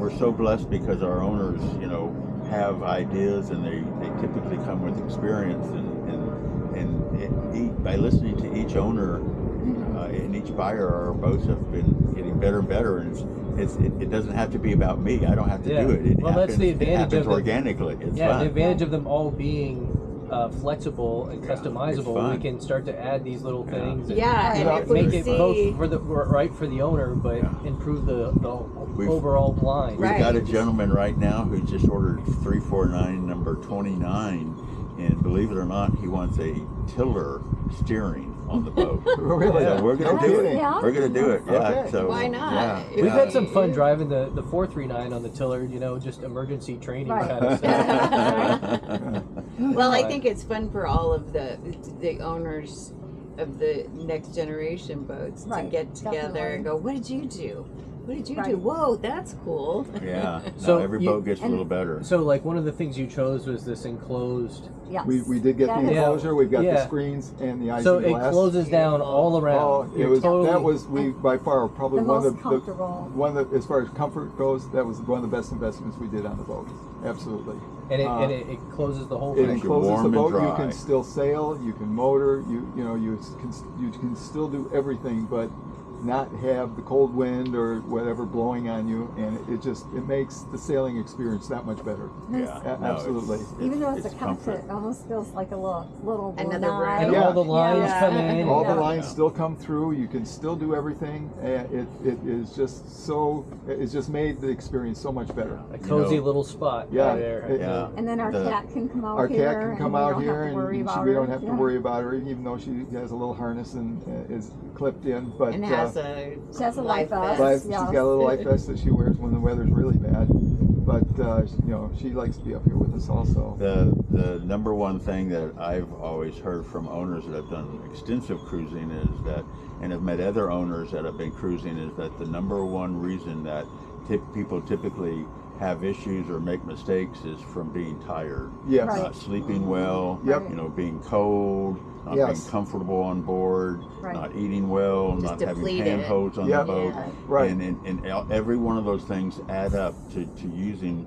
we're so blessed because our owners, you know, have ideas, and they typically come with experience, and by listening to each owner and each buyer, our boats have been getting better and better, and it doesn't have to be about me. I don't have to do it. Well, that's the advantage of organically. It's fun. The advantage of them them all being flexible and customizable. We can start to add these little things. And make it both for the right for the owner, but improve the overall line. We've got a gentleman right now who just ordered 349 number 29, and believe it or not, he wants a tiller steering on the boat. Really? So we're going to do it. Yeah. We're going to do it. Yeah. Okay. So why not? Yeah. We've had some fun driving the 439 on the tiller. You know, just emergency training kind of stuff. Well, I think it's fun for all of the owners of the next generation boats to get together and go, what did you do? What did you do? Whoa, that's cool. Yeah. So every boat gets a little better. So, like, one of the things you chose was this enclosed. Yes. We did get the enclosure. We've got the screens and the icing glass. So it closes down all around. Oh, it was that was by far probably one of the as far as comfort goes. That was one of the best investments we did on the boat. Absolutely. And it closes the whole thing. It encloses the boat. You can still sail. You can motor. You can still do everything, but not have the cold wind or whatever blowing on you, and it makes the sailing experience that much better. Absolutely. Even though it's a cockpit, it almost feels like a little another room. And all the lines come in. All the lines still come through. You can still do everything. It is just so. It's just made the experience so much better. A cozy little spot. Yeah. There. And then our cat can come out here. Our cat can come out here, and we don't have to worry about her, even though she has a little harness and is clipped in. But and she has a life vest. She's got a little life vest that she wears when the weather's really bad. But she likes to be up here with us also. The number one thing that I've always heard from owners that have done extensive cruising is that, and have met other owners that have been cruising, is that the number one reason that people typically have issues or make mistakes is from being tired. Yes. Not sleeping well. Yep. Being cold. Not being comfortable on board, not eating well, just not having handholds on the boat. Right. And every one of those things add up to using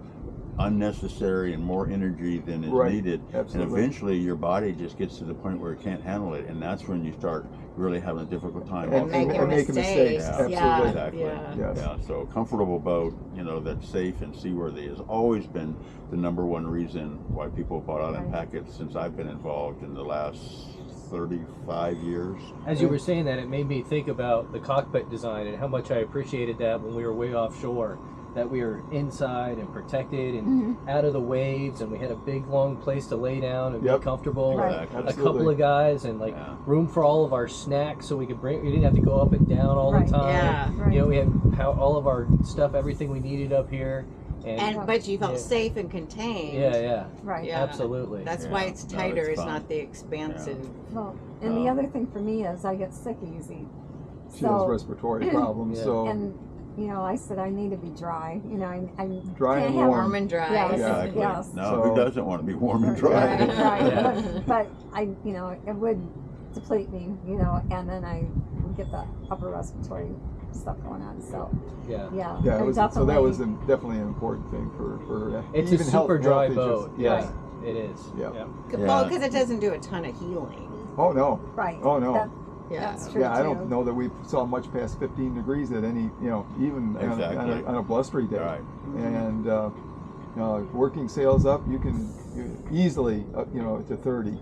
unnecessary and more energy than is needed. Absolutely. And eventually your body just gets to the point where it can't handle it, and that's when you start really having a difficult time. And making mistakes. Absolutely. Exactly. Yeah. So a comfortable boat, that's safe and seaworthy has always been the number one reason why people bought Island Packets since I've been involved in the last 35 years. As you were saying that, it made me think about the cockpit design and how much I appreciated that when we were way offshore, that we were inside and protected and out of the waves, and we had a big long place to lay down and be comfortable. A couple of guys and room for all of our snacks, so we didn't have to go up and down all the time. We had all of our stuff, everything we needed up here. But you felt safe and contained. Right. Absolutely. That's why it's tighter. It's not the expansive. Well, and the other thing for me is I get sick easy. She has respiratory problems, so. And I said I need to be dry. I dry can't and have warm and dry. Yes. Exactly. Yes. No, who doesn't want to be warm and dry? Right. But I, it would deplete me, and then I would get the upper respiratory stuff going on. So so that was definitely an important thing for it's even a super dry boat. Yes, it is. Well, because it doesn't do a ton of healing. Oh no. Right. Oh no. That's true. I don't know that we saw much past 15 degrees at any, even on a blustery day. Right. And working sails up, you can easily, to 30,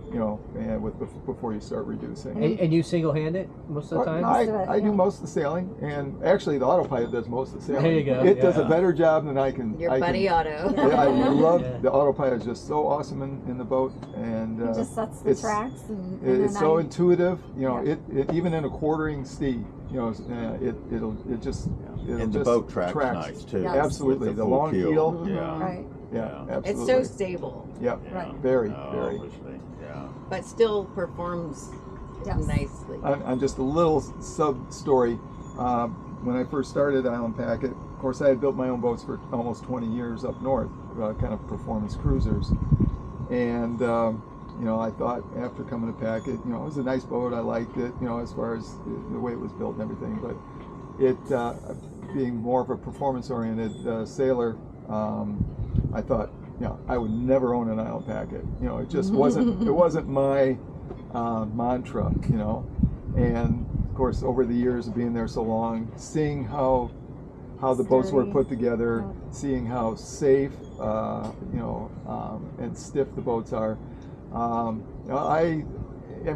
and before you start reducing. And you single-hand it most of the time? I do most of the sailing, and actually the autopilot does most of the sailing. There you go. It does a better job than I can. Your buddy Otto. I love the autopilot. Is just so awesome in the boat, and it just sets the tracks. And it's so intuitive. It even in a quartering steed, it'll just. And the boat tracks nice too. Yes. Absolutely, the long keel. Right. Yeah, absolutely. It's so stable. Yeah, very. But still performs nicely. On just a little sub story, when I first started Island Packet, of course I had built my own boats for almost 20 years up north, kind of performance cruisers, and I thought after coming to Packet, it was a nice boat. I liked it, as far as the way it was built and everything, but it being more of a performance-oriented sailor, I thought, I would never own an island packet. It just wasn't my mantra. And of course, over the years of being there so long, seeing how the boats were put together, seeing how safe, and stiff the boats are. And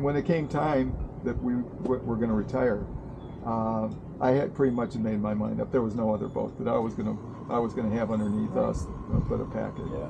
when it came time that we were going to retire, I had pretty much made my mind up. There was no other boat that I was going to have underneath us but a packet. Yeah.